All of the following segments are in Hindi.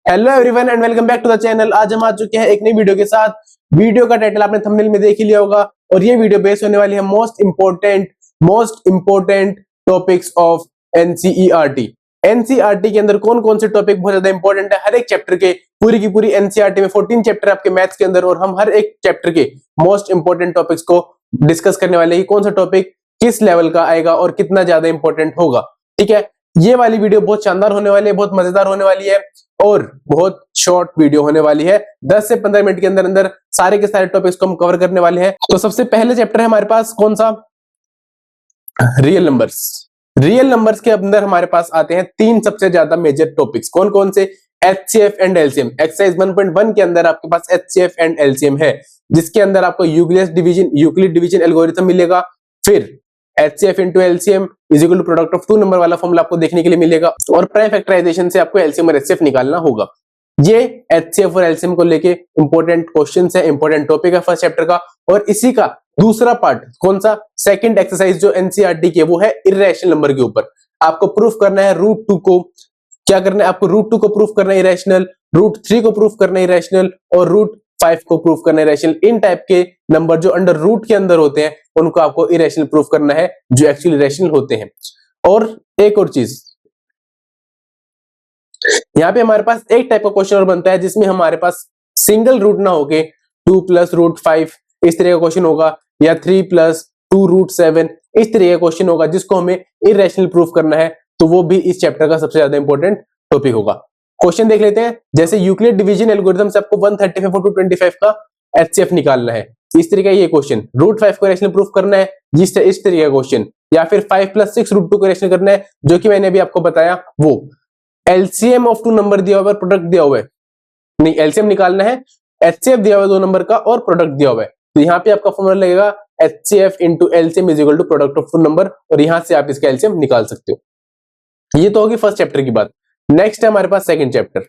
Hello everyone and welcome back to the channel. आज हम आ चुके हैं एक नई वीडियो के साथ। वीडियो का टाइटल आपने थंबनेल में देख ही लिया होगा और ये वीडियो बेस होने वाली है most important topics of NCERT. NCERT के अंदर कौन कौन से टॉपिक बहुत ज्यादा इंपॉर्टेंट है, हर एक चैप्टर के पूरी की पूरी एनसीईआरटी में 14 चैप्टर आपके मैथ्स के अंदर, और हम हर एक चैप्टर के मोस्ट इंपोर्टेंट टॉपिक्स को डिस्कस करने वाले हैं। कौन सा टॉपिक किस लेवल का आएगा और कितना ज्यादा इंपॉर्टेंट होगा। ठीक है, ये वाली वीडियो बहुत शानदार होने वाली है, बहुत मजेदार होने वाली है और बहुत शॉर्ट वीडियो होने वाली है। 10 से 15 मिनट के अंदर अंदर सारे के सारे टॉपिक्स को हम कवर करने वाले हैं। तो सबसे पहले चैप्टर है हमारे पास कौन सा, रियल नंबर्स। रियल नंबर्स के अंदर हमारे पास आते हैं तीन सबसे ज्यादा मेजर टॉपिक्स। कौन कौन से? HCF and LCM. एक्सरसाइज 1.1 के अंदर आपके पास एचसीएफ एंड एलसीएम है, जिसके अंदर आपको यूक्लिड डिवीजन एल्गोरिथम मिलेगा। फिर HCF into LCM is equal to product of two number वाला फॉर्मूला आपको देखने के लिए मिलेगा, और प्राइम फैक्टराइजेशन से आपको LCM और HCF निकालना होगा। ये HCF और LCM को लेके इंपॉर्टेंट क्वेश्चंस है, इंपॉर्टेंट टॉपिक है फर्स्ट चैप्टर का। और इसी का दूसरा पार्ट कौन सा, सेकंड एक्सरसाइज जो एनसीईआरटी की है वो है इर्रेशनल नंबर के ऊपर। आपको प्रूफ करना है √2 को। क्या करना है आपको? √2 को प्रूफ करना है इरेशनल, √3 को प्रूफ करना है इरेशनल, और √5 को प्रूफ करना है इरेशनल। इन टाइप के नंबर जो अंडर रूट के अंदर होते हैं उनको आपको इरेशनल प्रूफ करना है, जो एक्चुअली इरेशनल होते हैं। और एक और चीज, यहां पे हमारे पास एक टाइप का क्वेश्चन और बनता है जिसमें हमारे पास सिंगल रूट ना होके 2 + √5 इस तरह का क्वेश्चन होगा, या 3 + 2 √7 इस तरह का क्वेश्चन होगा, जिसको हमें इरेशनल प्रूफ करना है। तो वो भी इस चैप्टर का सबसे ज्यादा इंपॉर्टेंट टॉपिक होगा। क्वेश्चन देख लेते हैं। जैसे यूक्लिड डिवीजन एल्गोरिथम से आपको 135 और 225 का एचसीएफ निकालना है, इस तरीके का ये क्वेश्चन। √5 को इरेशनल प्रूफ करना है, इस तरीके का क्वेश्चन। या फिर 5 + 6 √2 को इरेशनल करना है, जो कि मैंने अभी आपको बताया। वो एलसीएम ऑफ टू नंबर दिया हुआ है, प्रोडक्ट दिया हुआ है, नहीं एलसीएम निकालना है, एचसीएफ दिया हुआ है दो नंबर का और प्रोडक्ट दिया हुआ है। तो यहाँ पे आपका फॉर्मूला लगेगा HCF into LCM is equal to product of two number, और यहां से आप इसका एलसीएम निकाल सकते हो। ये तो होगी फर्स्ट चैप्टर की बात। नेक्स्ट है हमारे पास सेकंड चैप्टर।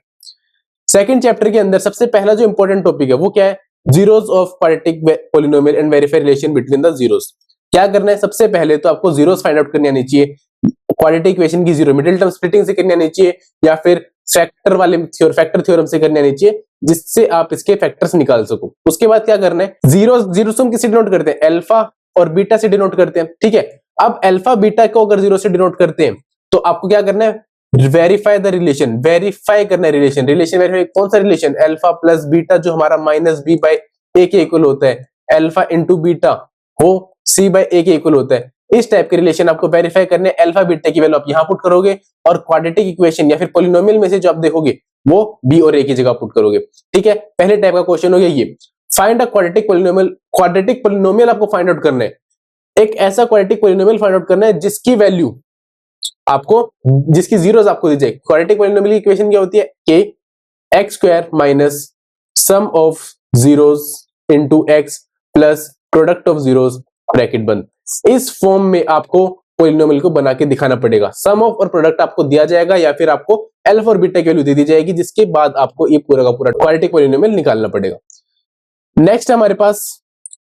सेकंड चैप्टर के अंदर सबसे पहला जो इंपॉर्टेंट टॉपिक है वो क्या है? Zeros of quadratic polynomial and verify relation between the zeros. क्या करना है? सबसे पहले तो आपको जीरोस फाइंड आउट करनी आनी चाहिए। क्वाड्रेटिक इक्वेशन की जीरो मिडिल टर्म स्प्लिटिंग से करनी आनी चाहिए, या फिर फैक्टर थ्योरम से करनी आनी चाहिए, जिससे आप इसके फैक्टर्स निकाल सको। उसके बाद क्या करना है? जीरोस हम किससे डिनोट करते हैं? अल्फा और बीटा से डिनोट करते हैं। ठीक है, अब अल्फा बीटा को अगर जीरो से डिनोट करते हैं तो आपको क्या करना है? वेरीफाई द रिलेशन, वेरीफाई करना है रिलेशन। वेरीफाई कौन सा रिलेशन? अल्फा प्लस बीटा जो हमारा -b/a के इक्वल होता है, अल्फा इंटू बीटा वो c/a के इक्वल होता है। इस टाइप के रिलेशन आपको वेरीफाई करने। अल्फा बीटा की वैल्यू आप यहां पुट करोगे, और क्वाड्रेटिक इक्वेशन या फिर पॉलिनोमियल में से जो आप देखोगे वो b और a की जगह पुट करोगे। ठीक है, पहले टाइप का क्वेश्चन हो गया ये। Find a quadratic polynomial. Quadratic polynomial आपको फाइंड आउट करना है, एक ऐसा क्वाड्रेटिक पॉलिनोमियल फाइंड आउट करना है जिसकी वैल्यू आपको, जिसकी जीरोस आपको दी जाए। क्वाड्रेटिक पॉलिनोमियल की इक्वेशन क्या होती है? k x² - sum of zeros into x plus product of zeros bracket बंद। इस फॉर्म में आपको पॉलिनोमियल को बना के दिखाना पड़ेगा। सम ऑफ और प्रोडक्ट आपको दिया जाएगा, या फिर आपको अल्फा और बीटा की वैल्यू दे दी जाएगी, जिसके बाद आपको ये पूरा का पूरा क्वाड्रेटिक पॉलिनोमियल निकालना पड़ेगा। नेक्स्ट हमारे पास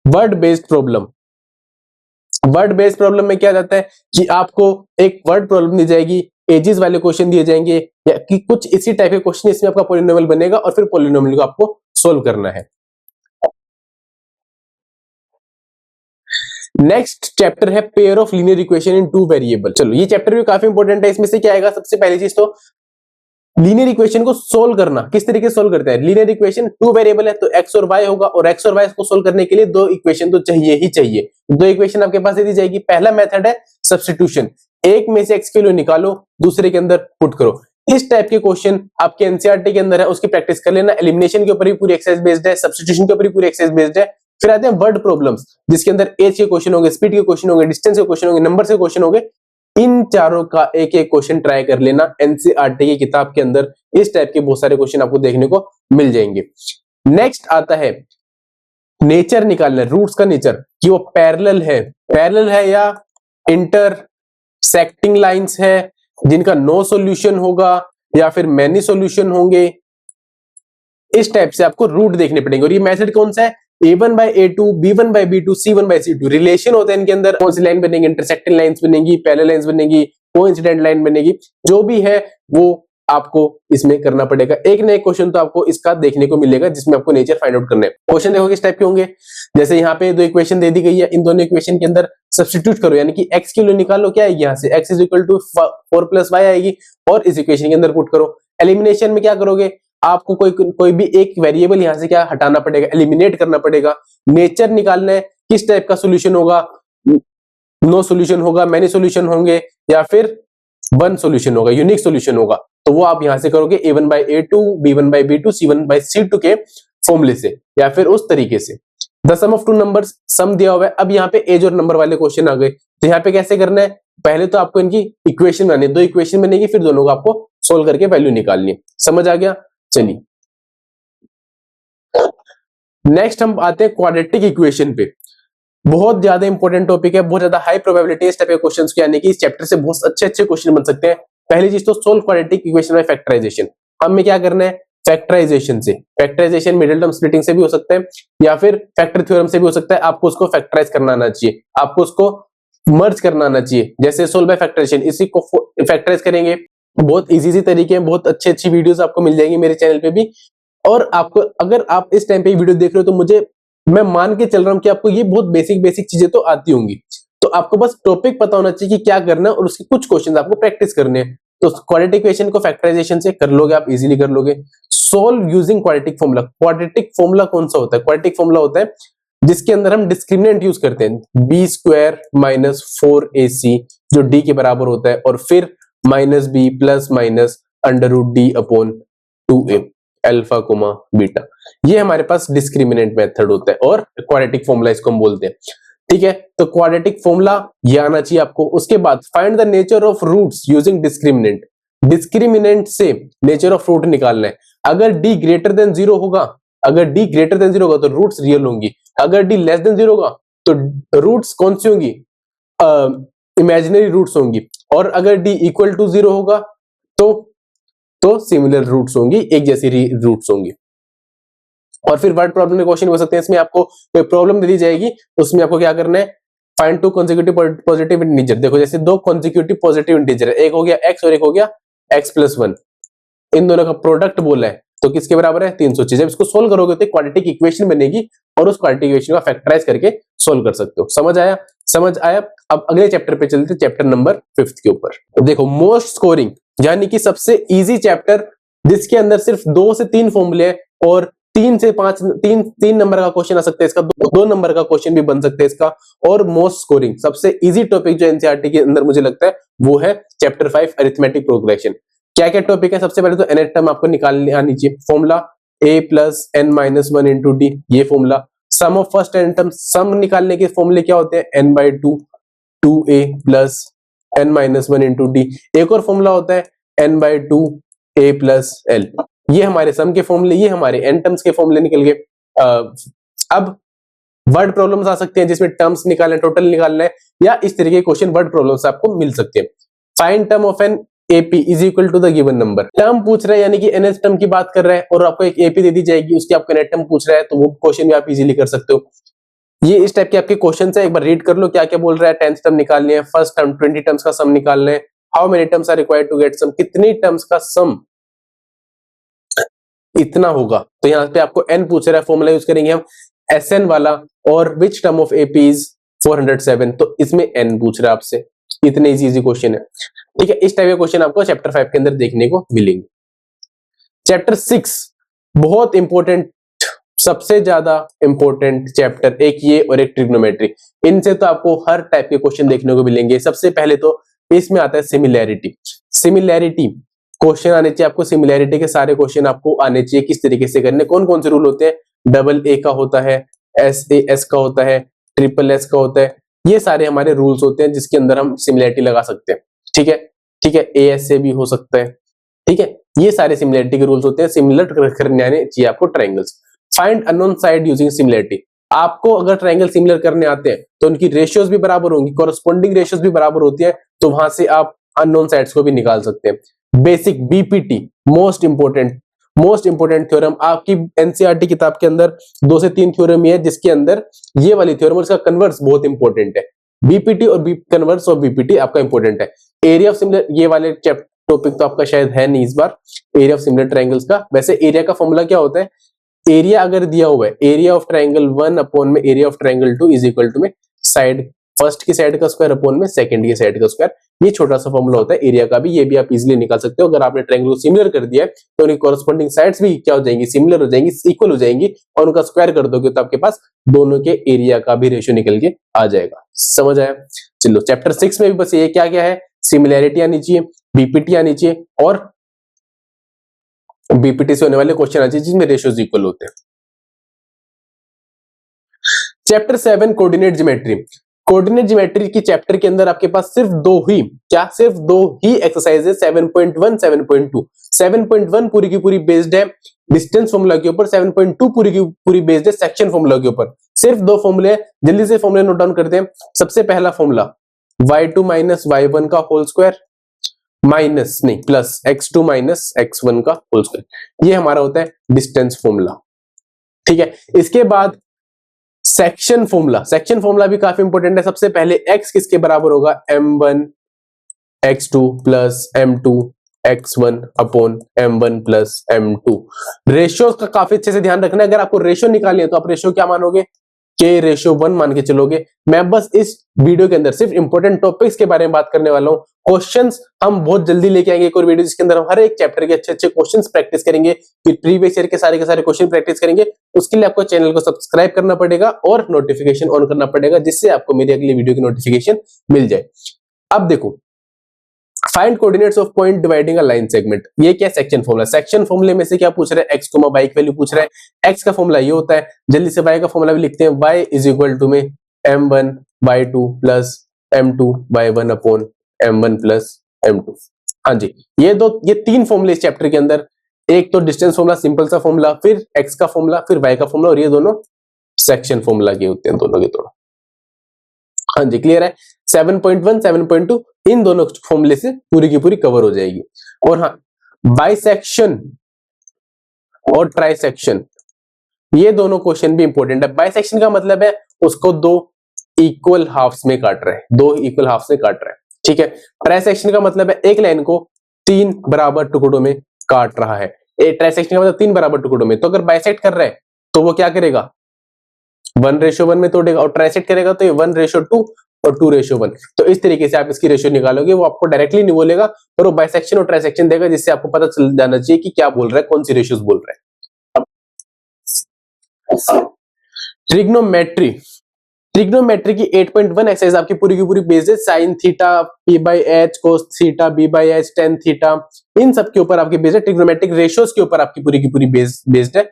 word based problem. Word based problem में क्या जाता है कि आपको एक वर्ड प्रॉब्लम दी जाएगी, एजेस वाले क्वेश्चन दिए जाएंगे, या कि कुछ इसी टाइप के क्वेश्चन, इसमें आपका पॉलिनोमियल बनेगा और फिर पॉलिनोमियल को आपको सोल्व करना है। नेक्स्ट चैप्टर है pair of linear equation in two variable. चलो ये चैप्टर भी काफी इंपॉर्टेंट है। इसमें से क्या आएगा? सबसे पहली चीज तो लीनियर इक्वेशन को सोल्व करना। किस तरीके से सोल्व करते हैं? लीनियर इक्वेशन टू वेरिएबल है तो x और y होगा, और x और y को सोल्व करने के लिए दो इक्वेशन तो चाहिए ही चाहिए। दो इक्वेशन आपके पास दे दी जाएगी। पहला मेथड है सब्स्टिट्यूशन, एक में से x की वैल्यू निकालो, दूसरे के अंदर पुट करो। इस टाइप के क्वेश्चन आपके एनसीईआरटी के अंदर है, उसकी प्रैक्टिस कर लेना। एलिमिनेशन के ऊपर भी पूरी एक्सरसाइज बेस्ड है, सब्स्टिट्यूशन के ऊपर भी पूरी एक्सरसाइज बेस्ड है। फिर आते हैं वर्ड प्रॉब्लम्स, जिसके अंदर एज के क्वेश्चन होंगे, स्पीड के क्वेश्चन होंगे, डिस्टेंस के क्वेश्चन होंगे, नंबर से क्वेश्चन होंगे। इन चारों का एक एक क्वेश्चन ट्राई कर लेना। एनसीईआरटी की किताब के अंदर इस टाइप के बहुत सारे क्वेश्चन आपको देखने को मिल जाएंगे। नेक्स्ट आता है नेचर निकालना, रूट्स का नेचर, कि वो पैरेलल है या इंटरसेक्टिंग लाइंस है, जिनका नो सॉल्यूशन होगा या फिर मैनी सॉल्यूशन होंगे। इस टाइप से आपको रूट देखने पड़ेंगे। और ये मेथड कौन सा है? A1/A2, B1/B2, C1/C2 रिलेशन होते हैं इनके अंदर। कौन सी लाइन बनेगी? इंटरसेक्टिंग लाइंस बनेगी, पैरेलल लाइंस बनेगी, कोइंसिडेंट लाइन बनेगी, जो भी है वो आपको इसमें करना पड़ेगा। एक ना एक क्वेश्चन तो आपको इसका देखने को मिलेगा जिसमें आपको नेचर फाइंड आउट करना है। क्वेश्चन देखो किस टाइप के होंगे, जैसे यहाँ पे दो इक्वेशन दे दी गई है, इन दोनों इक्वेशन के अंदर सब्स्टिट्यूट करो, यानी कि x की वैल्यू निकालो, क्या आएगी यहाँ से x is equal to 4 plus y आएगी, और इस इक्वेशन के अंदर पुट करो। एलिमिनेशन में क्या करोगे, आपको कोई भी एक वेरिएबल यहाँ से क्या हटाना पड़ेगा, एलिमिनेट करना पड़ेगा। नेचर निकालना है, किस टाइप का सोल्यूशन होगा, नो सोल्यूशन होगा, मैनी सोल्यूशन होंगे, या फिर वन सोल्यूशन होगा, यूनिक सोल्यूशन होगा। तो वो आप यहां से करोगे a1 by a2, b1 by b2, c1 by c2 के फॉर्मूले से, या फिर उस तरीके से। The sum of two numbers, sum दिया हुआ है। अब यहाँ पे एज और नंबर वाले क्वेश्चन आ गए, तो यहाँ पे कैसे करना है, पहले तो आपको इनकी इक्वेशन बनानी है, दो इक्वेशन बनेगी, फिर दोनों को आपको सोल्व करके वैल्यू निकालनी है। समझ आ गया? चलिए नेक्स्ट हम आते हैं क्वाड्रेटिक इक्वेशन पे। बहुत ज्यादा इंपॉर्टेंट टॉपिक है, बहुत ज्यादा हाई प्रोबेबिलिटी इस टाइप के क्वेश्चंस के आने की। इस चैप्टर से बहुत अच्छे अच्छे क्वेश्चन बन सकते हैं। पहली चीज तो solve quadratic equation by factorisation. हमें क्या करना है, फैक्टराइजेशन से। फैक्टराइजेशन मिडिल टर्म स्प्लिटिंग से भी हो सकता है, या फिर फैक्टर थ्योरम से भी हो सकता है। आपको उसको फैक्टराइज करना आना चाहिए, आपको उसको मर्ज करना आना चाहिए। जैसे सोल्व बाय फैक्टराइजेशन, इसी को फैक्टराइज करेंगे, बहुत इजी तरीके हैं, बहुत अच्छी अच्छी वीडियोस आपको मिल जाएंगी मेरे चैनल पे भी। और आपको, अगर आप इस टाइम पे वीडियो देख रहे हो, तो मैं मान के चल रहा हूं कि आपको ये बहुत बेसिक चीजें तो आती होंगी। तो आपको बस टॉपिक पता होना चाहिए कि क्या करना है, और उसके कुछ क्वेश्चन आपको प्रैक्टिस करने हैं। तो क्वाड्रेटिक इक्वेशन को फैक्टराइजेशन से कर लोगे, आप इजीली कर लोगे। Solve using quadratic formula. Quadratic formula कौन सा होता है? क्वाड्रेटिक फॉर्मूला होता है जिसके अंदर हम डिस्क्रिमिनेंट यूज करते हैं, बी स्क्वायर माइनस 4ac जो डी के बराबर होता है, और फिर minus B plus minus under root D upon 2a alpha comma beta. ये हमारे पास डिस्क्रिमिनेंट मेथड होता है, और क्वाड्रेटिक फॉर्मूला इसको हम बोलते हैं। ठीक है, तो क्वाड्रेटिक फॉर्मूला ये आना चाहिए आपको। उसके बाद find the nature of roots using discriminant. Discriminant से नेचर ऑफ रूट निकालना है। अगर d ग्रेटर देन 0 होगा, अगर d ग्रेटर देन 0 होगा तो रूट्स रियल होंगी। अगर d लेस देन 0 होगा तो रूट्स कौन सी होंगी, इमेजिनरी रूट्स होंगी। और अगर d इक्वल टू 0 होगा तो सिमिलर रूट्स होंगी, एक जैसी रूट्स होंगी। और फिर वर्ड प्रॉब्लम में क्वेश्चन हो सकते हैं, इसमें आपको कोई प्रॉब्लम दे दी जाएगी, उसमें आपको क्या करना है, find two consecutive positive integer. देखो जैसे दो कॉन्सेक्यूटिव पॉजिटिव इंटीजर है, एक हो गया x और एक हो गया x+1, इन दोनों का प्रोडक्ट बोला है, तो किसके बराबर है, 306। जब इसको सोल्व करोगे तो क्वाड्रेटिक इक्वेशन बनेगी, और उस क्वाड्रेटिक इक्वेशन को फैक्टराइज करके सोल्व कर सकते हो। समझ आया? समझ आया। अब अगले चैप्टर पे चलते, चैप्टर नंबर 5 के ऊपर। देखो मोस्ट स्कोरिंग, यानी कि सबसे इजी चैप्टर, जिसके अंदर सिर्फ 2 से 3 फॉर्मूले हैं, और 3 से 5 तीन नंबर का क्वेश्चन आ सकता है इसका, 2 नंबर का क्वेश्चन भी बन सकता है इसका। और मोस्ट स्कोरिंग सबसे इजी टॉपिक जो एनसीईआरटी के अंदर मुझे लगता है वो है चैप्टर 5 अरिथमेटिक प्रोग्रेशन। क्या क्या टॉपिक है? सबसे पहले तो nth टर्म आपको निकालने आनी चाहिए। Formula a plus n minus 1 into D, ये formula. Sum of first N term, sum निकालने के फॉर्मूले क्या होते हैं, n/2 2a plus n minus 1 into D. एक और फॉर्मूला होता है n/2 a प्लस l। ये हमारे सम के फॉर्मूले, ये हमारे एन टर्म्स के फॉर्मूले निकल गए। अब वर्ड प्रॉब्लम्स आ सकते हैं जिसमें टर्म्स निकालना है, टोटल निकालना है, या इस तरीके के क्वेश्चन वर्ड प्रॉब्लम्स आपको मिल सकते हैं। Find term of an AP is equal to the given number. Term पूछ रहा है, यानी कि nth टर्म की बात कर रहा है, और आपको एक AP दे दी जाएगी, उसकी आपका नेट टर्म पूछ रहा है, तो वो क्वेश्चन भी आप इजीली कर सकते हो। ये इस टाइप के आपके क्वेश्चन है, एक बार रीड कर लो क्या क्या बोल रहा है। 10th टर्म निकालनी है, फर्स्ट टर्म 20 टर्म्स का सम निकालना है। How many terms are required to get sum, कितनी टर्म्स का सम इतना होगा। तो यहाँ पे आपको n पूछ रहा है, फॉर्मूला यूज करेंगे हम SN वाला, और which term of AP is 407, तो इसमें n पूछ रहा है आपसे। इतने इजी क्वेश्चन है। ठीक है, इस टाइप के क्वेश्चन आपको चैप्टर 5 के अंदर देखने को मिलेंगे। चैप्टर 6 बहुत इंपॉर्टेंट, सबसे ज्यादा इंपॉर्टेंट चैप्टर, एक ये और एक ट्रिग्नोमेट्री। इनसे तो आपको हर टाइप के क्वेश्चन देखने को मिलेंगे। सबसे पहले तो इसमें आता है सिमिलैरिटी। सिमिलैरिटी क्वेश्चन आने चाहिए आपको, सिमिलैरिटी के सारे क्वेश्चन आपको आने चाहिए, किस तरीके से करने, कौन कौन से रूल होते हैं, AA का होता है, SAS का होता है, SSS का होता है, ये सारे हमारे रूल्स होते हैं जिसके अंदर हम सिमिलैरिटी लगा सकते हैं। ठीक है, ठीक है, AS से भी हो सकता है। ठीक है, ये सारे सिमिलैरिटी के रूल्स होते हैं। सिमिलर करने आने चाहिए आपको triangles. Find unknown side using similarity. आपको अगर ट्रायंगल सिमिलर करने आते हैं तो उनकी रेशियोज भी बराबर होंगी, कॉरस्पॉन्डिंग रेशियोज भी बराबर होती है, तो वहां से आप अननोन साइड्स को भी निकाल सकते हैं। Basic BPT, most important theorem आपकी एनसीईआरटी किताब के अंदर 2 से 3 थ्योरम ही है, जिसके अंदर ये वाली थ्योरम और इसका कन्वर्स बहुत इंपॉर्टेंट है। BPT और कन्वर्स और BPT आपका इंपॉर्टेंट है। एरिया ऑफ सिमिलर, ये वाले टॉपिक तो आपका शायद है नहीं इस बार एरिया ऑफ सिमिलर ट्रायंगल्स का। वैसे एरिया का फॉर्मूला क्या होता है, एरिया अगर दिया हुआ है एरिया ऑफ ट्रायंगल 1 अपॉन में area of triangle 2 is equal to में साइड फर्स्ट की साइड का स्क्वायर अपॉन में सेकंड की साइड का स्क्वायर। ये छोटा सा फॉर्मूला होता है एरिया का भी, ये भी आप इजीली निकाल सकते हो। अगर आपने ट्रायंगल को सिमिलर कर दिया है तो उनकी कॉरेस्पॉन्डिंग साइड्स भी क्या हो जाएंगी, सिमिलर हो जाएंगी, इक्वल हो जाएंगी, और उनका स्क्वायर कर दोगे तो आपके पास दोनों के एरिया का भी रेशियो निकल के आ जाएगा। समझ आया? चलो चैप्टर 6 में भी बस ये क्या क्या है, सिमिलैरिटी आनी चाहिए, बीपीटी आनी चाहिए, और बीपीटी से होने वाले क्वेश्चन आने चाहिए जिसमें रेशियोज इक्वल होते हैं। Chapter 7 coordinate geometry. Coordinate geometry की चैप्टर के अंदर आपके पास सिर्फ दो ही एक्सरसाइज है, 7.1 7.2। 7.1 पूरी की पूरी बेस्ड है डिस्टेंस फॉर्मूला के ऊपर, 7.2 पूरी की पूरी बेस्ड है सेक्शन फॉर्मूला के ऊपर। सिर्फ दो फॉर्मूले, जल्दी से फॉर्मूले नोट डाउन करते हैं। सबसे पहला फॉर्मूला y2 माइनस y1 का होल स्क्वायर माइनस नहीं प्लस x2 माइनस x1 का होल स्क्वायर, ये हमारा होता है डिस्टेंस फॉर्मूला। ठीक है, इसके बाद सेक्शन फॉर्मूला भी काफी इंपॉर्टेंट है। सबसे पहले x किसके बराबर होगा, m1 x2 plus m2 x1 upon m1 plus m2। Ratio का काफी अच्छे से ध्यान रखना है। अगर आपको रेशियो निकालनी है तो आप रेशियो क्या मानोगे, k रेशियो 1 मान के चलोगे। मैं बस इस वीडियो के अंदर सिर्फ इंपॉर्टेंट टॉपिक्स के बारे में बात करने वाला हूं। क्वेश्चंस हम बहुत जल्दी लेके आएंगे एक और वीडियो जिसके अंदर हम हर एक चैप्टर के अच्छे अच्छे क्वेश्चंस प्रैक्टिस करेंगे, फिर प्रीवियस ईयर के सारे क्वेश्चन प्रैक्टिस करेंगे। उसके लिए आपको चैनल को सब्सक्राइब करना पड़ेगा और नोटिफिकेशन ऑन करना पड़ेगा, जिससे आपको मेरी अगली वीडियो की नोटिफिकेशन मिल जाए। अब देखो, find coordinates of point dividing a line segment, ये क्या सेक्शन फॉर्मूला। सेक्शन फॉर्मूले में से क्या पूछ रहे हैं, x, y की वैल्यू पूछ रहे हैं। x का फॉर्मूला ये होता है, जल्दी से y का फॉर्मूला भी लिखते हैं, y इज इक्वल टू में m1 y2 plus m2 y1 upon m1 plus m2। हाँ जी, ये तीन फॉर्मूले इस चैप्टर के अंदर, एक तो डिस्टेंस फॉर्मूला सिंपल सा फॉर्मूला, फिर x का फॉर्मूला, फिर y का फॉर्मूला, और ये दोनों सेक्शन फॉर्मूला के होते हैं दोनों के दोनों। हाँ जी, क्लियर है। 7.1 7.2 इन दोनों फॉर्मूले से पूरी की पूरी कवर हो जाएगी। और हाँ, बाइसेक्शन और ट्राइसेक्शन, ये दोनों क्वेश्चन भी इंपॉर्टेंट है। बाइसेक्शन का मतलब है उसको दो इक्वल हाफ्स में काट रहे हैं, दो इक्वल हाफ्स में काट रहे हैं। ठीक है, ट्राइसेक्शन का मतलब है एक लाइन को तीन बराबर टुकड़ों में काट रहा है। ट्राइसेक्शन का मतलब तीन बराबर टुकड़ों में। तो अगर बाइसेक्ट कर रहे हैं तो वो क्या करेगा, 1:1 में तोड़ेगा, और ट्राइसेक्ट करेगा तो ये 1:2 और 2:1। तो इस तरीके से आप इसकी रेशियो निकालोगे, वो आपको डायरेक्टली नहीं बोलेगा पर वो बाइसेक्शन और ट्राइसेक्शन देगा, जिससे आपको पता चल जाना चाहिए कि क्या बोल रहा है, कौन सी रेशियोज बोल रहा है। ट्रिग्नोमेट्री की 8.1 एक्सरसाइज आपकी पूरी की पूरी बेस्ड है sin theta p/h cos theta b/h tan theta, इन सब के ऊपर आपकी बेस्ड है। ट्रिग्नोमेट्रिक रेशियोज के ऊपर आपकी पूरी की पूरी बेस्ड है,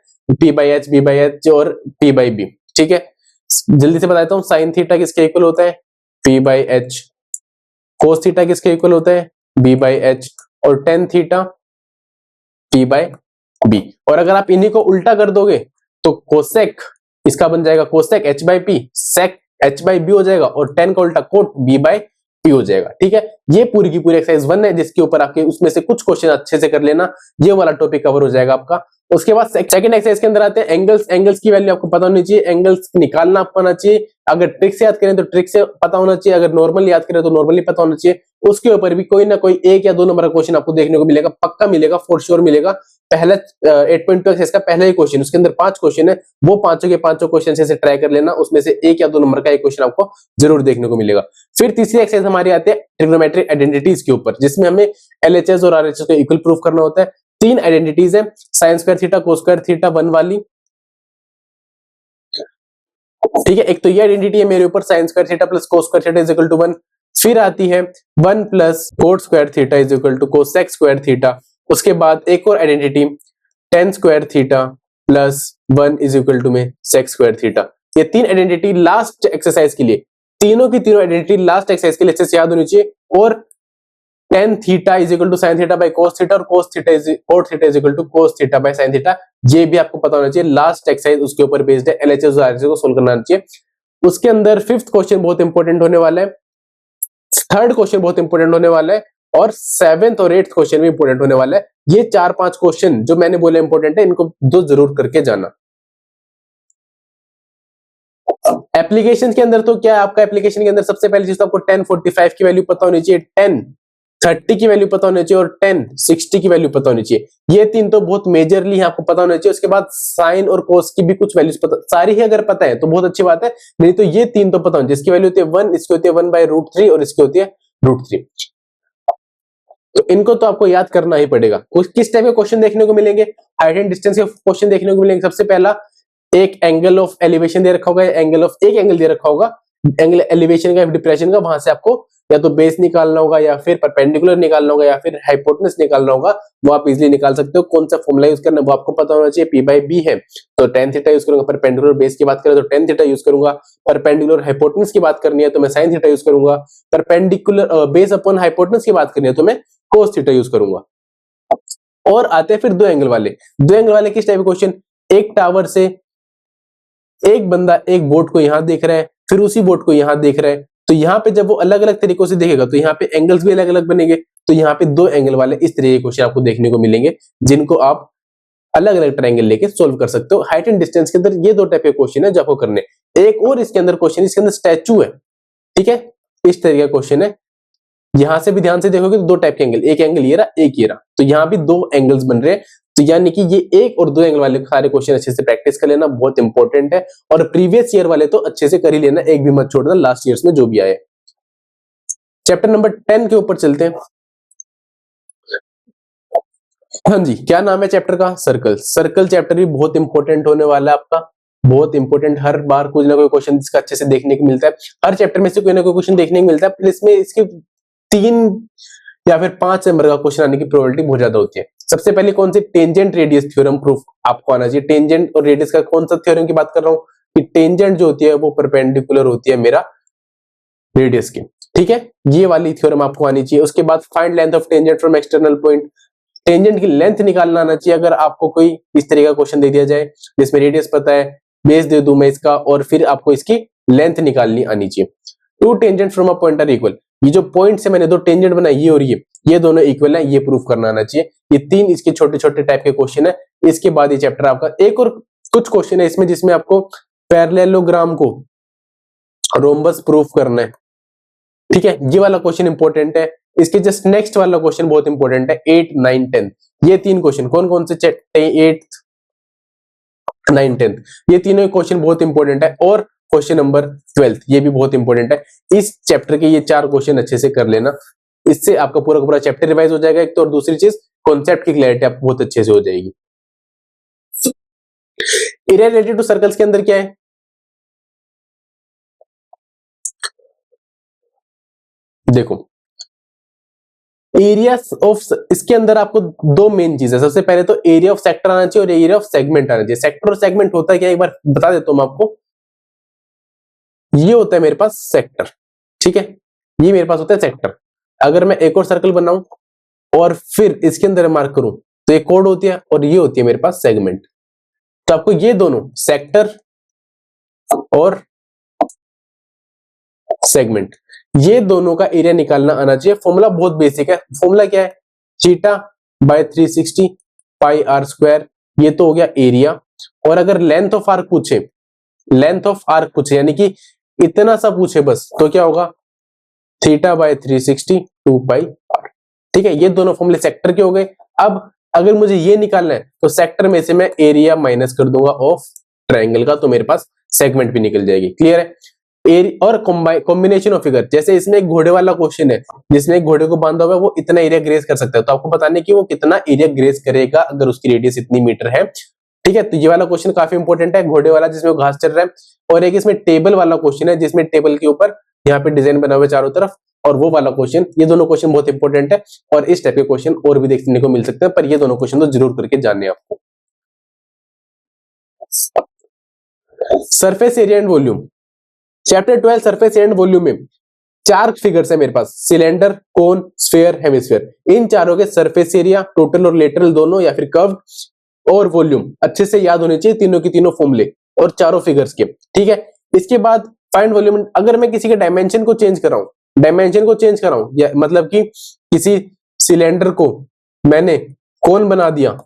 p/h b/h और p/b। ठीक है, जल्दी से बताता हूँ। sin थीटा किसके इक्वल होता है, p/h, cos थीटा किसके इक्वल होता है, b/h, और tan थीटा p/b। और अगर आप इन्हीं को उल्टा कर दोगे तो कोसेक इसका बन जाएगा कोसेक h/p, sec h/b हो जाएगा, और tan का उल्टा कोट b/p हो जाएगा। ठीक है, ये पूरी की पूरी एक्सरसाइज 1 है, जिसके ऊपर आपके उसमें से कुछ क्वेश्चन अच्छे से कर लेना, ये वाला टॉपिक कवर हो जाएगा आपका। उसके बाद सेकंड एक्सरसाइज के अंदर आते हैं एंगल्स की वैल्यू आपको पता होनी चाहिए, एंगल्स निकालना आपको आना चाहिए। अगर ट्रिक से याद करें तो ट्रिक से पता होना चाहिए, अगर नॉर्मल याद करें तो नॉर्मली पता होना चाहिए। उसके ऊपर भी कोई ना कोई एक या दो नंबर का क्वेश्चन आपको देखने को मिलेगा, पक्का मिलेगा, फॉर श्योर मिलेगा। पहला 8.2 एक्सरसाइज का पहला ही क्वेश्चन, उसके अंदर 5 क्वेश्चन है, वो पांचों के पांचों क्वेश्चन से ट्राई कर लेना, उसमें से एक या दो नंबर का एक क्वेश्चन आपको जरूर देखने को मिलेगा। फिर तीसरी एक्सरसाइज हमारी आती है ट्रिग्नोमेट्रिक आइडेंटिटीज के ऊपर, जिसमें हमें एलएचएस और आरएचएस को इक्वल प्रूफ करना होता है। तीन आइडेंटिटीज है, sign square theta cos square theta 1 वाली। ठीक है, एक तो ये आइडेंटिटी है मेरे ऊपर, sine square theta plus cos square theta is equal to 1। फिर आती है 1 plus cot square theta is equal to cosec square theta. उसके बाद एक और identity tan square theta plus 1 is equal to में sec स्क्वायर थीटा। ये तीन आइडेंटिटी लास्ट एक्सरसाइज के लिए, तीनों की तीनों आइडेंटिटी लास्ट एक्सरसाइज के लिए अच्छे से याद होनी चाहिए। और tan theta is equal to sin theta by cos theta, और cos theta is equal to cos theta by sin theta, ये भी आपको पता होना चाहिए। लास्ट एक्सरसाइज उसके ऊपर बेस्ड है, एलएचएस और आरएचएस को सोल्व करना चाहिए। उसके अंदर फिफ्थ क्वेश्चन बहुत इंपॉर्टेंट होने वाला है, थर्ड क्वेश्चन बहुत इंपॉर्टेंट होने वाला है, और सेवेंथ और एट्थ क्वेश्चन भी इंपॉर्टेंट होने वाला है। ये 4-5 क्वेश्चन जो मैंने बोले इंपॉर्टेंट है, इनको दो जरूर करके जाना। एप्लीकेशन के अंदर तो क्या है आपका, एप्लीकेशन के अंदर सबसे पहली चीज तो आपको tan 45 की वैल्यू पता होनी चाहिए। tan 30 की वैल्यू पता होनी चाहिए और 10 60 की वैल्यू पता होनी चाहिए। ये तीन तो बहुत मेजरली आपको पता होना चाहिए। उसके बाद साइन और कोस की भी कुछ वैल्यूज पता, सारी ही अगर पता है तो बहुत अच्छी बात है, नहीं तो ये तीन तो पता होनी चाहिए। इसकी वैल्यू होती है 1, इसकी होती है 1/√3 और इसकी होती है √3। तो इनको तो आपको याद करना ही पड़ेगा। किस टाइप के क्वेश्चन देखने को मिलेंगे? हाइट एंड डिस्टेंस के क्वेश्चन देखने को मिलेंगे। सबसे पहला एक एंगल ऑफ एलिवेशन दे रखा होगा, एंगल ऑफ एक एंगल दे रखा होगा, एंगल एलिवेशन का डिप्रेशन का, वहां से आपको या तो बेस निकालना होगा या फिर परपेंडिकुलर निकालना होगा या फिर हाइपोटेनस निकालना होगा। वो आप इजीली निकाल सकते हो। कौन सा फॉर्मूला यूज करना है वो आपको पता होना चाहिए। P/B है तो tan थीटा यूज करूंगा। परपेंडिकुलर बेस की बात करें तो tan थीटा यूज करूंगा। परपेंडिकुलर हाइपोटेनस की बात करनी है तो मैं sin थीटा यूज करूंगा। परपेंडिकुलर बेस अपॉन हाइपोटेनस की बात करनी है तो मैं cos थीटा यूज करूंगा। और आते हैं फिर दो एंगल वाले। दो एंगल वाले किस टाइप के क्वेश्चन? एक टावर से एक बंदा एक बोट को यहां देख रहा है, फिर उसी बोट को यहां देख रहा है, तो यहाँ पे जब वो अलग अलग तरीकों से देखेगा तो यहाँ पे एंगल्स भी अलग अलग बनेंगे। तो यहाँ पे दो एंगल वाले इस तरह के क्वेश्चन आपको देखने को मिलेंगे, जिनको आप अलग अलग ट्रायंगल लेके सोल्व कर सकते हो। हाइट एंड डिस्टेंस के अंदर ये दो टाइप के क्वेश्चन है जो आपको करने। एक और इसके अंदर क्वेश्चन, इसके अंदर स्टैचू है, ठीक है, इस तरह का क्वेश्चन है। यहां से भी ध्यान से देखोगे तो दो टाइप के एंगल, एक एंगल ये रहा, एक ये रहा, तो यहाँ भी दो एंगल्स बन रहे हैं। तो यानी कि ये एक और दो एंगल वाले सारे क्वेश्चन अच्छे से प्रैक्टिस कर लेना, बहुत इंपॉर्टेंट है। और प्रीवियस ईयर वाले तो अच्छे से कर ही लेना, एक भी मत छोड़ना, लास्ट ईयर्स में जो भी आए। चैप्टर नंबर 10 के ऊपर चलते हैं। हाँ जी, क्या नाम है चैप्टर का? सर्कल। सर्कल चैप्टर भी बहुत इंपॉर्टेंट होने वाला है आपका, बहुत इंपॉर्टेंट। हर बार कुछ ना कोई क्वेश्चन इसका अच्छे से देखने को मिलता है। हर चैप्टर में से कोई ना कोई क्वेश्चन देखने को मिलता है। इसमें इसकी 3 या फिर 5 नंबर का क्वेश्चन आने की प्रोबेबिलिटी बहुत ज्यादा होती है। सबसे पहले कौन सी? टेंजेंट रेडियस थ्योरम प्रूफ आपको आना चाहिए। टेंजेंट और रेडियस का कौन सा थ्योरम की बात कर रहा हूँ कि टेंजेंट जो होती है वो परपेंडिकुलर होती है मेरा रेडियस की, ठीक है, ये वाली थ्योरम आपको आनी चाहिए। उसके बाद find length of tangent from external point, tangent की लेंथ निकालना आना चाहिए। अगर आपको कोई इस तरह का क्वेश्चन दे दिया जाए जिसमें रेडियस पता है, बेस दे दूं मैं इसका, और फिर आपको इसकी लेंथ निकालनी आनी चाहिए। Two tangent from a point are equal, ये जो पॉइंट से मैंने दो टेंजेंट बनाई, ये और ये दोनों इक्वल है, ये प्रूफ करना आना चाहिए। ये 3 इसके छोटे छोटे टाइप के क्वेश्चन है। इसके बाद ये चैप्टर आपका एक और कुछ क्वेश्चन है इसमें जिसमें आपको पैरेललोग्राम को रोम्बस प्रूफ करना है, ठीक है, ये वाला क्वेश्चन इंपॉर्टेंट है। इसके जस्ट नेक्स्ट वाला क्वेश्चन बहुत इंपॉर्टेंट है, 8, 9, 10। ये 3 क्वेश्चन कौन कौन से? 8, 9, 10, ये तीनों क्वेश्चन बहुत इंपॉर्टेंट है। और क्वेश्चन नंबर 12 ये भी बहुत इंपॉर्टेंट है। इस चैप्टर के ये 4 क्वेश्चन अच्छे से कर लेना, इससे आपका पूरा का पूरा चैप्टर रिवाइज हो जाएगा एक तो, और दूसरी चीज कॉन्सेप्ट की क्लैरिटी आपको बहुत अच्छे से हो जाएगी। एरिया रिलेटेड टू सर्कल्स के अंदर क्या है? देखो, एरिया ऑफ, इसके अंदर आपको दो मेन चीज है। सबसे पहले तो एरिया ऑफ सेक्टर आना चाहिए और एरिया ऑफ सेगमेंट आना चाहिए। सेक्टर और सेगमेंट होता है क्या, एक बार बता देता हूं आपको। ये होता है मेरे पास सेक्टर, ठीक है, ये मेरे पास होता है सेक्टर। अगर मैं एक और सर्कल बनाऊं और फिर इसके अंदर मार्क करूं तो एक कोड होती है, और ये होती है मेरे पास सेगमेंट। तो आपको ये दोनों सेक्टर और सेगमेंट, ये दोनों का एरिया निकालना आना चाहिए। फॉर्मूला बहुत बेसिक है। फॉर्मूला क्या है? Theta by 360 pi R square, ये तो हो गया एरिया। और अगर लेंथ ऑफ आर्क पूछे, लेंथ ऑफ आर्क पूछे यानी कि इतना सा पूछे बस, तो क्या होगा? थीटा बाय 360 2 पाई आर, ठीक है। ये दोनों फॉर्मूले सेक्टर के हो गए। अब अगर मुझे ये निकालना है तो सेक्टर में से मैं एरिया माइनस कर दूंगा ऑफ ट्रायंगल का, तो मेरे पास सेगमेंट भी निकल जाएगी। क्लियर है? और कॉम्बिनेशन ऑफ फिगर, जैसे इसमें एक घोड़े वाला क्वेश्चन है जिसमें एक घोड़े को बांधा हुआ है, वो इतना एरिया ग्रेस कर सकता है, तो आपको बताने की वो कितना एरिया ग्रेस करेगा अगर उसकी रेडियस इतनी मीटर है, ठीक है। तो ये वाला क्वेश्चन काफी इंपॉर्टेंट है, घोड़े वाला जिसमें घास चल रहा है। और एक इसमें टेबल वाला क्वेश्चन है जिसमें टेबल के ऊपर यहाँ पे डिजाइन बना हुआ है चारों तरफ, और वो वाला क्वेश्चन। ये दोनों क्वेश्चन बहुत इंपॉर्टेंट है, और इस टाइप के क्वेश्चन और भी देखने को मिल सकते हैं, पर ये दोनों क्वेश्चन तो जरूर करके जानने आपको। Surface area and volume, chapter 12 surface and volume में 4 फिगर्स है मेरे पास, सिलेंडर, कोन, स्फीयर, हेमिस्फीयर। इन चारों के सरफेस एरिया टोटल और लेटरल दोनों या फिर कर्व और वॉल्यूम अच्छे से याद होने चाहिए, तीनों की तीनों फॉर्मूले और चारों फिगर्स के, ठीक है। इसके बाद फाइंड वॉल्यूम, अगर मैं किसी के डायमेंशन को चेंज कराऊं, डायमेंशन को चेंज कराऊं, या मतलब कि किसी सिलेंडर को मैंने कोन बना दिया,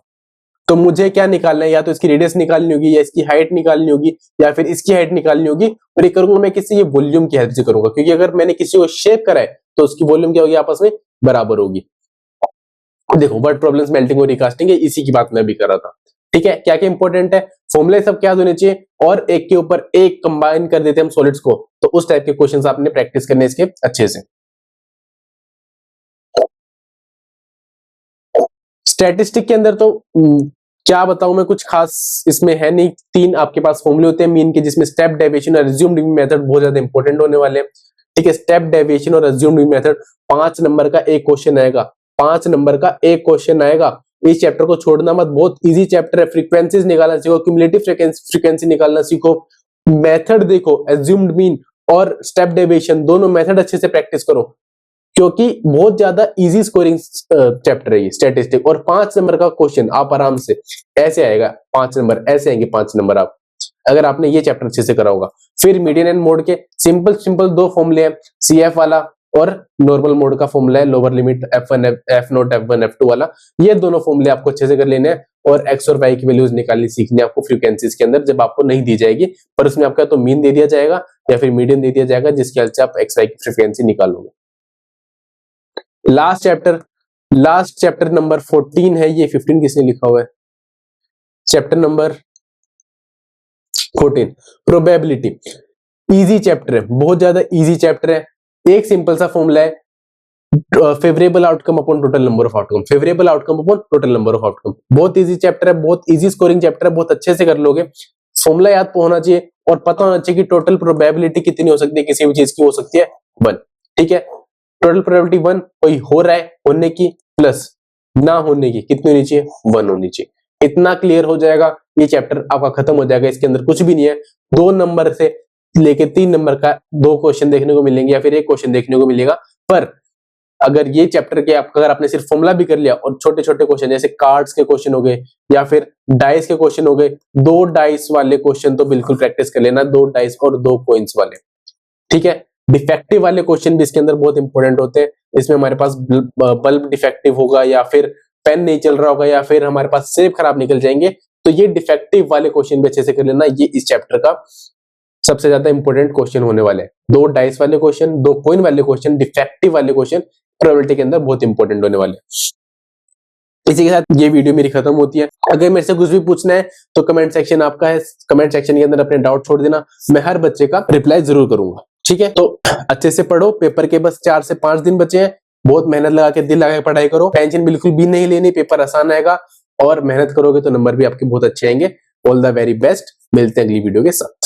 तो मुझे क्या निकालना है? या तो इसकी रेडियस निकालनी होगी, या इसकी हाइट निकालनी होगी, या फिर इसकी हाइट निकालनी होगी। और ये करूंगा मैं किसी ये वॉल्यूम की हेल्प से करूंगा, क्योंकि अगर मैंने किसी को शेप करा है तो उसकी वॉल्यूम क्या होगी आपस में बराबर होगी। देखो वर्ड प्रॉब्लम्स, मेल्टिंग और रिकास्टिंग है, इसी की बात मैं भी कर रहा था। ठीक है, क्या क्या इंपॉर्टेंट है, फॉर्मूले सब क्या होने चाहिए और एक के ऊपर एक कंबाइन कर देते हैं हम सॉलिड्स को, तो उस टाइप के क्वेश्चंस आपने प्रैक्टिस करने इसके अच्छे से। स्टैटिस्टिक के अंदर तो क्या बताऊं मैं, कुछ खास इसमें है नहीं। तीन आपके पास फॉर्मूले होते हैं मीन के, जिसमें स्टेप डेविएशन और अज्यूम्ड मीन मेथड बहुत ज्यादा इंपॉर्टेंट होने वाले हैं। ठीक है, स्टेप डेविएशन और अज्यूम्ड मीन मेथड 5 नंबर का एक क्वेश्चन आएगा, 5 नंबर का एक क्वेश्चन आएगा। इस चैप्टर को छोड़ना मत, बहुत इजी चैप्टर है। फ्रीक्वेंसीज निकालना सीखो, क्यूमुलेटिव फ्रीक्वेंसी निकालना सीखो, मेथड देखो, अज्यूम्ड मीन और स्टेप डेविएशन दोनों मेथड अच्छे से प्रैक्टिस करो, क्योंकि बहुत ज्यादा इजी स्कोरिंग चैप्टर है ये स्टैटिस्टिक। और 5 नंबर का क्वेश्चन आप आराम से ऐसे आएगा, 5 नंबर ऐसे आएंगे, 5 नंबर आप अगर आपने ये चैप्टर अच्छे से करा होगा। फिर मीडियन एंड मोड के सिंपल सिंपल दो फॉर्मूले हैं, सीएफ वाला और नॉर्मल मोड का फॉर्मूला है, lower limit F1 F0 F1 F2 वाला। ये दोनों फॉर्मूले आपको अच्छे से कर लेने हैं और एक्स और वाई की वैल्यूज निकालनी सीखनी है आपको फ्रीक्वेंसीज के अंदर, जब आपको नहीं दी जाएगी, पर उसमें आपका तो मीन दे दिया जाएगा या फिर मीडियन दे दिया जाएगा, जिसके हेल्प से आप एक्स वाई की फ्रीक्वेंसी निकालोगे। लास्ट चैप्टर नंबर 14 है, ये 15 किसने लिखा हुआ है, chapter number 14 probability. Easy chapter है, बहुत ज्यादा इजी चैप्टर है। एक सिंपल सा फॉर्मूला है, favourable outcome upon total number of outcome, favourable outcome upon total number of outcome. बहुत इजी चैप्टर है, बहुत इजी स्कोरिंग चैप्टर है, बहुत अच्छे से कर लोगे। फॉर्मूला याद होना चाहिए और पता होना चाहिए कि टोटल प्रोबेबिलिटी कितनी हो सकती है किसी भी चीज की, हो सकती है 1। ठीक है, टोटल प्रोबेबिलिटी 1, कोई हो रहा है होने की, प्लस ना होने की कितनी होनी चाहिए, 1 होनी चाहिए। इतना क्लियर हो जाएगा, ये चैप्टर आपका खत्म हो जाएगा। इसके अंदर कुछ भी नहीं है, 2 नंबर से लेके 3 नंबर का 2 क्वेश्चन देखने को मिलेंगे या फिर एक क्वेश्चन देखने को मिलेगा। पर अगर ये चैप्टर के अगर आपने सिर्फ फॉर्मूला भी कर लिया और छोटे छोटे क्वेश्चन जैसे कार्ड्स के क्वेश्चन हो गए या फिर डाइस के क्वेश्चन हो गए, 2 डाइस वाले क्वेश्चन तो बिल्कुल प्रैक्टिस कर लेना, 2 डाइस और 2 कॉइंस वाले। ठीक है, डिफेक्टिव वाले क्वेश्चन भी इसके अंदर बहुत इंपॉर्टेंट होते हैं। इसमें हमारे पास बल्ब डिफेक्टिव होगा या फिर पेन नहीं चल रहा होगा या फिर हमारे पास सेब खराब निकल जाएंगे, तो ये डिफेक्टिव वाले क्वेश्चन भी अच्छे से कर लेना। ये इस चैप्टर का सबसे ज्यादा इंपॉर्टेंट क्वेश्चन होने वाले हैं। 2 डाइस वाले क्वेश्चन, 2 कॉइन वाले क्वेश्चन, डिफेक्टिव वाले क्वेश्चन प्रोबेबिलिटी के अंदर बहुत इंपॉर्टेंट होने वाले हैं। इसी के साथ ये वीडियो मेरी खत्म होती है। अगर मेरे से कुछ भी पूछना है तो कमेंट सेक्शन आपका है, कमेंट सेक्शन के अंदर अपने डाउट छोड़ देना, मैं हर बच्चे का रिप्लाई जरूर करूंगा। ठीक है, तो अच्छे से पढ़ो, पेपर के बस 4 से 5 दिन बचे हैं। बहुत मेहनत लगा के, दिल लगा के पढ़ाई करो, टेंशन बिल्कुल भी नहीं लेनी, पेपर आसान आएगा और मेहनत करोगे तो नंबर भी आपके बहुत अच्छे आएंगे। ऑल द वेरी बेस्ट, मिलते हैं अगली वीडियो के साथ।